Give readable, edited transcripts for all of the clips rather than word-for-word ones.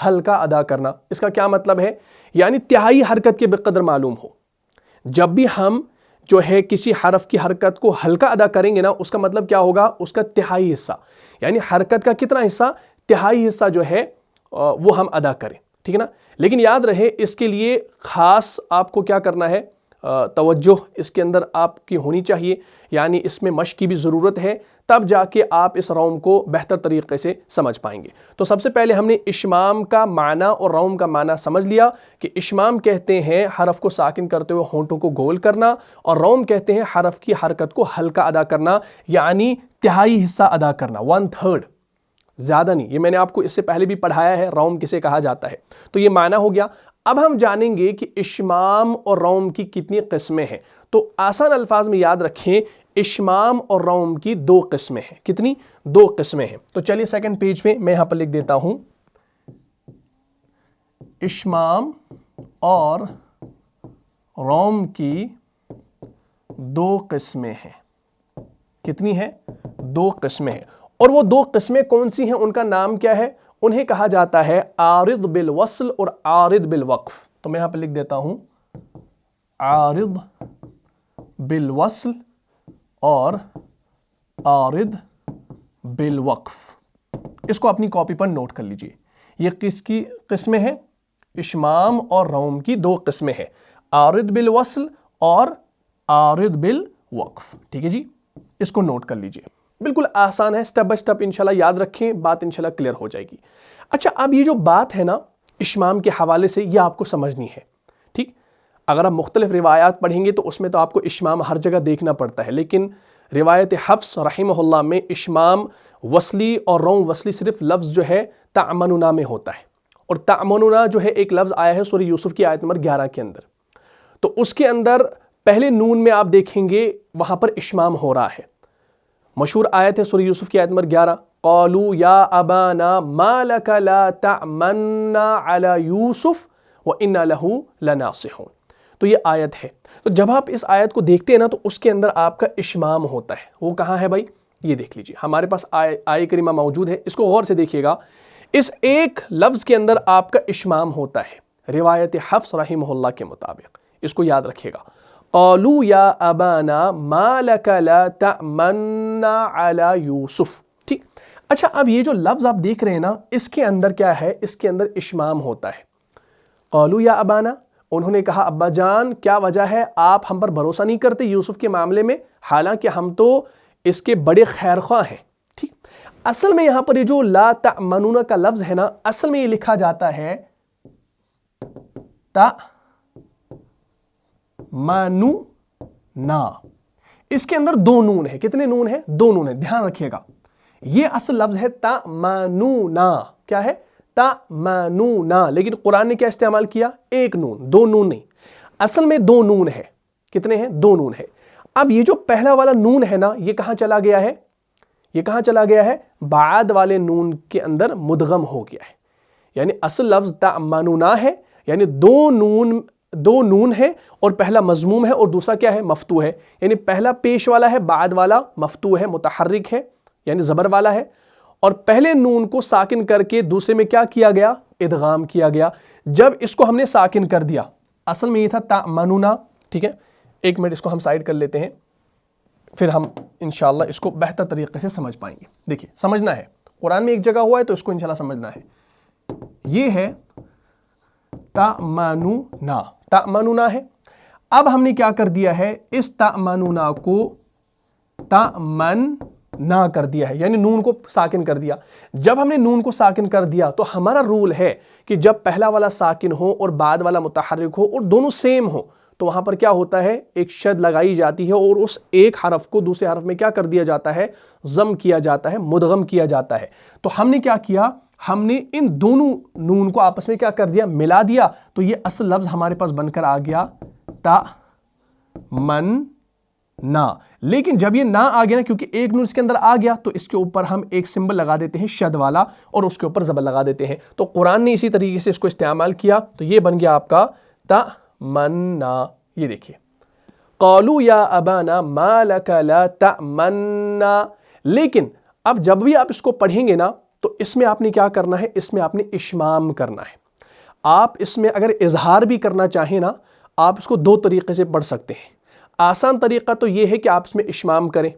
ہلکا ادا کرنا. اس کا کیا مطلب ہے؟ یعنی تہائی حرکت کے بقدر معلوم ہو. جب بھی ہم جو ہے کسی حرف کی حرکت کو ہلکا ادا کریں گے نا، اس کا مطلب کیا ہوگا؟ اس کا تہائی حصہ، یعنی حرکت کا کتنا حصہ؟ تہائی حصہ جو ہے وہ ہم ادا کریں. ٹھیک ہے نا؟ لیکن یاد رہے اس کے لیے خاص آپ کو کیا کرنا ہے، توجہ اس کے اندر آپ کی ہونی چاہیے، یعنی اس میں مشق کی بھی ضرورت ہے، تب جا کے آپ اس روم کو بہتر طریقے سے سمجھ پائیں گے. تو سب سے پہلے ہم نے اشمام کا معنی اور روم کا معنی سمجھ لیا کہ اشمام کہتے ہیں حرف کو ساکن کرتے ہوئے ہونٹوں کو گول کرنا، اور روم کہتے ہیں حرف کی حرکت کو ہلکا ادا کرنا، یعنی تہائی حصہ ادا کرنا، 1/3، زیادہ نہیں. یہ میں نے آپ کو اس سے پہلے بھی پڑھایا ہے روم کسے کہا جاتا ہے. تو یہ معنی ہو گیا. اب ہم جانیں گے کہ اشمام اور روم کی کتنی قسمیں ہیں. تو آسان الفاظ میں یاد رکھیں، اشمام اور روم کی 2 قسمیں ہیں. کتنی؟ 2 قسمیں ہیں. تو چلیے سیکنڈ پیج میں میں یہاں پر لکھ دیتا ہوں، اشمام اور روم کی 2 قسمیں ہیں. کتنی ہیں؟ 2 قسمیں ہیں. اور وہ 2 قسمیں کون سی ہیں؟ ان کا نام کیا ہے؟ انہیں کہا جاتا ہے عارض بالوصل اور عارض بالوقف. تو میں یہاں پہ لکھ دیتا ہوں عارض بالوصل اور عارض بالوقف. اس کو اپنی کاپی پر نوٹ کر لیجئے. یہ کس کی قسمیں ہیں؟ اشمام اور روم کی 2 قسمیں ہیں، عارض بالوصل اور عارض بالوقف. ٹھیک ہے جی، اس کو نوٹ کر لیجئے. بالکل آسان ہے، سٹیپ بائی سٹیپ انشاءاللہ یاد رکھیں، بات انشاءاللہ کلیئر ہو جائے گی. اچھا، اب یہ جو بات ہے نا اشمام کے حوالے سے، یہ آپ کو سمجھنی ہے. ٹھیک، اگر آپ مختلف روایات پڑھیں گے تو اس میں تو آپ کو اشمام ہر جگہ دیکھنا پڑتا ہے، لیکن روایت حفص رحمہ اللہ میں اشمام وصلی اور روم وصلی صرف لفظ جو ہے تعمننا میں ہوتا ہے. اور تعمننا جو ہے ایک لفظ آیا ہے سورہ یوسف کی آیت نمبر 11 کے اندر. تو اس کے اندر پہلے نون میں آپ دیکھیں گے وہاں پر اشمام ہو رہا ہے. مشہور آیت ہے سورہ یوسف کی آیت نمبر 11، قالوا یا ابانا ما لک لا تعمنا علی یوسف وإنا لہ لناصحون. تو یہ آیت ہے. تو جب آپ اس آیت کو دیکھتے ہیں نا تو اس کے اندر آپ کا اشمام ہوتا ہے. وہ کہاں ہے بھائی؟ یہ دیکھ لیجئے، ہمارے پاس آیہ کریمہ موجود ہے. اس کو غور سے دیکھیے گا. اس ایک لفظ کے اندر آپ کا اشمام ہوتا ہے روایت حفص رحمہ اللہ کے مطابق. اس کو یاد رکھیے گا. قالوا یا ابانا ما لک لا تعمنا علی یوسف. ٹھیک. اچھا، اب یہ جو لفظ آپ دیکھ رہے ہیں نا، اس کے اندر کیا ہے؟ اس کے اندر اشمام ہوتا ہے. قالوا یا ابانا، انہوں نے کہا ابا جان، کیا وجہ ہے آپ ہم پر بھروسہ نہیں کرتے یوسف کے معاملے میں، حالانکہ ہم تو اس کے بڑے خیر خواہ ہیں. ٹھیک. اصل میں یہاں پر یہ جو لا تعمنون کا لفظ ہے نا، اصل میں یہ لکھا جاتا ہے تعمنونا. اس کے اندر 2 نون ہے. کتنے نون ہیں؟ 2 نون ہیں. دھیان رکھیے گا، یہ اصل لفظ ہے تعمنونا. کیا ہے؟ تعمنونا. لیکن قرآن نے کیا استعمال کیا؟ 1 نون، 2 نون نہیں. اصل میں 2 نون ہے. کتنے ہیں؟ 2 نون ہے. اب یہ جو پہلا والا نون ہے نا، یہ کہاں چلا گیا ہے؟ یہ کہاں چلا گیا ہے؟ بعد والے نون کے اندر مدغم ہو گیا ہے. یعنی اصل لفظ تعمنونا ہے، یعنی 2 نون ہے، اور پہلا مضموم ہے اور دوسرا کیا ہے؟ مفتوح ہے. یعنی پہلا پیش والا ہے، بعد والا مفتوح ہے، متحرک ہے، یعنی زبر والا ہے. اور پہلے نون کو ساکن کر کے دوسرے میں کیا کیا گیا؟ ادغام کیا گیا. جب اس کو ہم نے ساکن کر دیا، اصل میں یہ تھا تعمنونا. ٹھیک ہے، 1 منٹ اس کو ہم سائڈ کر لیتے ہیں، پھر ہم انشاءاللہ اس کو بہتر طریقے سے سمجھ پائیں گے. دیکھیے، سمجھنا ہے، قرآن میں ایک جگہ ہوا ہے تو اس کو انشاءاللہ سمجھنا ہے. یہ ہے تعمنونا. تعمنونا ہے. اب ہم نے کیا کر دیا ہے؟ اس تعمنونا کو تعمننا کر دیا ہے، یعنی نون کو ساکن کر دیا. جب ہم نے نون کو ساکن کر دیا تو ہمارا رول ہے کہ جب پہلا والا ساکن ہو اور بعد والا متحرک ہو اور دونوں سیم ہو تو وہاں پر کیا ہوتا ہے؟ ایک شد لگائی جاتی ہے اور اس ایک حرف کو دوسرے حرف میں کیا کر دیا جاتا ہے؟ ضم کیا جاتا ہے، مدغم کیا جاتا ہے. تو ہم نے کیا کیا؟ ہم نے ان دونوں نون کو آپس میں کیا کر دیا؟ ملا دیا. تو یہ اصل لفظ ہمارے پاس بن کر آ گیا تعمننا. لیکن جب یہ نہ آ گیا نا، کیونکہ ایک نون اس کے اندر آ گیا، تو اس کے اوپر ہم ایک سمبل لگا دیتے ہیں شد والا اور اس کے اوپر زبر لگا دیتے ہیں. تو قرآن نے اسی طریقے سے اس کو استعمال کیا، تو یہ بن گیا آپ کا تعمننا. یہ دیکھیے، قالوا یا ابانا ما لک لا تعمننا. لیکن اب جب بھی آپ اس کو پڑھیں گے نا تو اس میں آپ نے کیا کرنا ہے، اس میں آپ نے اشمام کرنا ہے۔ آپ اس میں اگر اظہار بھی کرنا چاہیں نا، آپ اس کو دو طریقے سے پڑھ سکتے ہیں۔ آسان طریقہ تو یہ ہے کہ آپ اس میں اشمام کریں،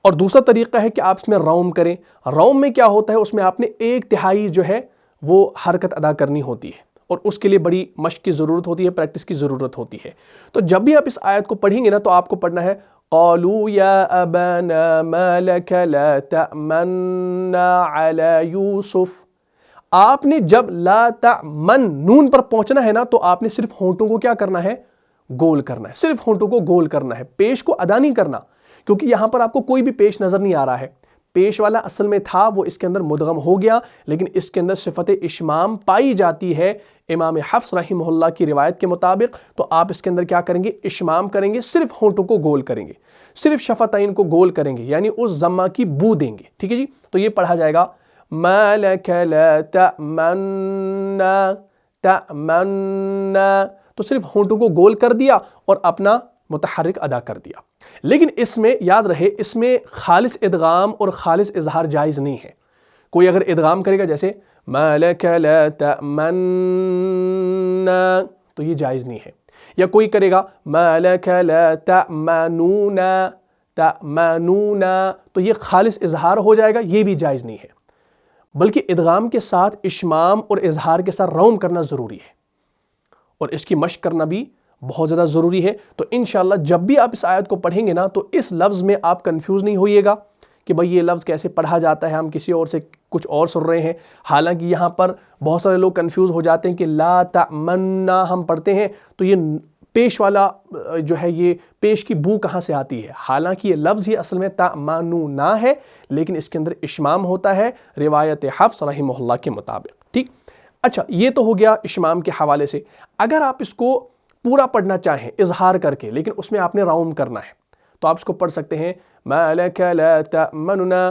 اور دوسرا طریقہ ہے کہ آپ اس میں روم کریں۔ روم میں کیا ہوتا ہے، اس میں آپ نے 1/3 جو ہے وہ حرکت ادا کرنی ہوتی ہے، اور اس کے لیے بڑی مشق کی ضرورت ہوتی ہے، پریکٹس کی ضرورت ہوتی ہے۔ تو جب بھی آپ اس آیت کو پڑھیں گے نا، تو آپ کو پڑھنا ہے قالوا یا ابانا ما لك لا تأمنا على یوسف۔ آپ نے جب لا تأمن نون پر پہنچنا ہے نا، تو آپ نے صرف ہونٹوں کو کیا کرنا ہے، گول کرنا ہے، صرف ہونٹوں کو گول کرنا ہے، پیش کو ادا نہیں کرنا، کیونکہ یہاں پر آپ کو کوئی بھی پیش نظر نہیں آ رہا ہے۔ پیش والا اصل میں تھا، وہ اس کے اندر مدغم ہو گیا، لیکن اس کے اندر صفت اشمام پائی جاتی ہے امام حفص رحمہ اللہ کی روایت کے مطابق۔ تو آپ اس کے اندر کیا کریں گے، اشمام کریں گے، صرف ہونٹوں کو گول کریں گے، صرف شفتین کو گول کریں گے، یعنی اس ضمہ کی بو دیں گے، ٹھیک ہے جی۔ تو یہ پڑھا جائے گا ما لك لا تأمنا تأمنا، تو صرف ہونٹوں کو گول کر دیا اور اپنا متحرک ادا کر دیا۔ لیکن اس میں یاد رہے، اس میں خالص ادغام اور خالص اظہار جائز نہیں ہے۔ کوئی اگر ادغام کرے گا جیسے ما لك لا تأمنا، تو یہ جائز نہیں ہے۔ یا کوئی کرے گا ما لك لا تأمنون تأمنون، تو یہ خالص اظہار ہو جائے گا، یہ بھی جائز نہیں ہے۔ بلکہ ادغام کے ساتھ اشمام اور اظہار کے ساتھ روم کرنا ضروری ہے، اور اس کی مشق کرنا بھی بہت زیادہ ضروری ہے۔ تو انشاءاللہ جب بھی آپ اس آیت کو پڑھیں گے نا، تو اس لفظ میں آپ کنفیوز نہیں ہوئیے گا کہ بھئی یہ لفظ کیسے پڑھا جاتا ہے، ہم کسی اور سے کچھ اور سن رہے ہیں۔ حالانکہ یہاں پر بہت سارے لوگ کنفیوز ہو جاتے ہیں کہ لا تأمنا ہم پڑھتے ہیں، تو یہ پیش والا جو ہے، یہ پیش کی بو کہاں سے آتی ہے؟ حالانکہ یہ لفظ ہی اصل میں تأمنونا ہے، لیکن اس کے اندر اشمام ہوتا ہے روایت حفص رحمہ اللہ کے مطابق، ٹھیک۔ اچھا، یہ تو ہو گیا اشمام کے حوالے سے۔ اگر آپ اس کو پورا پڑھنا چاہیں اظہار کر کے، لیکن اس میں آپ نے روم کرنا ہے، تو آپ اس کو پڑھ سکتے ہیں ما لك لا تأمننا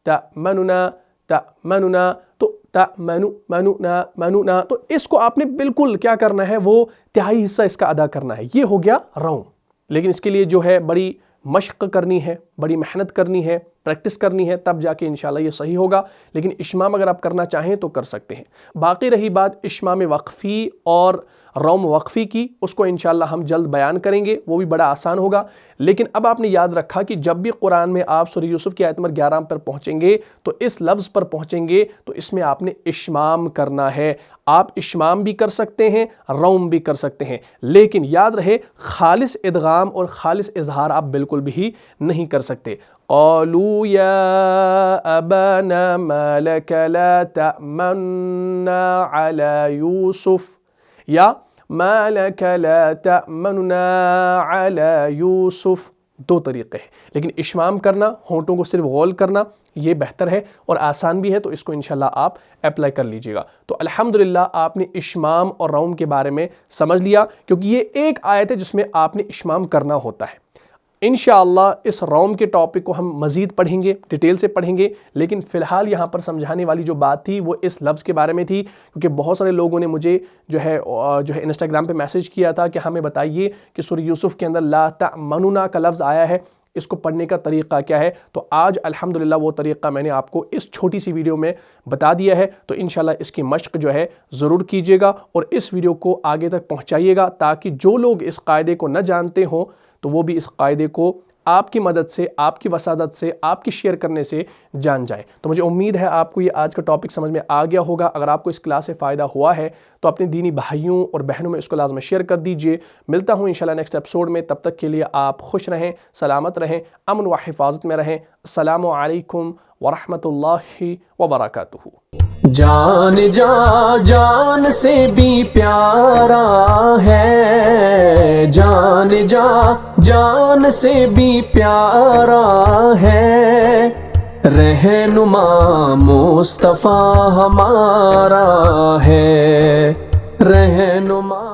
تأمننا تأمننا، تو تأمننا منونا، تو اس کو آپ نے بالکل کیا کرنا ہے، وہ تہائی حصہ اس کا ادا کرنا ہے۔ یہ ہو گیا روم، لیکن اس کے لیے جو ہے بڑی مشق کرنی ہے، بڑی محنت کرنی ہے، پریکٹس کرنی ہے، تب جا کے انشاءاللہ یہ صحیح ہوگا۔ لیکن اشمام اگر آپ کرنا چاہیں تو کر سکتے ہیں۔ باقی رہی بات اشمام وقفی اور روم وقفی کی، اس کو انشاءاللہ ہم جلد بیان کریں گے، وہ بھی بڑا آسان ہوگا۔ لیکن اب آپ نے یاد رکھا کہ جب بھی قرآن میں آپ سورہ یوسف کی آیت نمبر 11 پر پہنچیں گے، تو اس لفظ پر پہنچیں گے تو اس میں آپ نے اشمام کرنا ہے۔ آپ اشمام بھی کر سکتے ہیں، روم بھی کر سکتے ہیں، لیکن یاد رہے خالص ادغام اور خالص اظہار آپ بالکل بھی نہیں کر سکتے۔ قالوا یا ابانا ما لك لا تأمنا على یوسف، یا ما لك لا تأمننا على یوسف، دو طریقے ہیں۔ لیکن اشمام کرنا، ہونٹوں کو صرف غول کرنا، یہ بہتر ہے اور آسان بھی ہے، تو اس کو انشاءاللہ آپ اپلائی کر لیجئے گا۔ تو الحمدللہ آپ نے اشمام اور روم کے بارے میں سمجھ لیا، کیونکہ یہ ایک آیت ہے جس میں آپ نے اشمام کرنا ہوتا ہے۔ انشاءاللہ اس روم کے ٹاپک کو ہم مزید پڑھیں گے، ڈیٹیل سے پڑھیں گے، لیکن فی الحال یہاں پر سمجھانے والی جو بات تھی وہ اس لفظ کے بارے میں تھی، کیونکہ بہت سارے لوگوں نے مجھے جو ہے انسٹاگرام پہ میسج کیا تھا کہ ہمیں بتائیے کہ سورہ یوسف کے اندر لا تأمننا کا لفظ آیا ہے، اس کو پڑھنے کا طریقہ کیا ہے؟ تو آج الحمدللہ وہ طریقہ میں نے آپ کو اس چھوٹی سی ویڈیو میں بتا دیا ہے۔ تو انشاءاللہ اس کی مشق جو ہے ضرور کیجئے گا، اور اس ویڈیو کو آگے تک پہنچائیے گا، تاکہ جو لوگ اس قاعدے کو نہ جانتے ہوں تو وہ بھی اس قاعدے کو آپ کی مدد سے، آپ کی وسادت سے، آپ کی شیئر کرنے سے جان جائے۔ تو مجھے امید ہے آپ کو یہ آج کا ٹاپک سمجھ میں آ گیا ہوگا۔ اگر آپ کو اس کلاس سے فائدہ ہوا ہے تو اپنے دینی بھائیوں اور بہنوں میں اس کو لازم شیئر کر دیجئے۔ ملتا ہوں انشاءاللہ نیکسٹ ایپیسوڈ میں، تب تک کے لیے آپ خوش رہیں، سلامت رہیں، امن و حفاظت میں رہیں۔ السلام علیکم ورحمۃ اللہ وبرکاتہ۔ جان جان سے بھی پیارا ہے، جان جان سے بھی پیارا ہے، رہنما مصطفیٰ ہمارا ہے، رہنما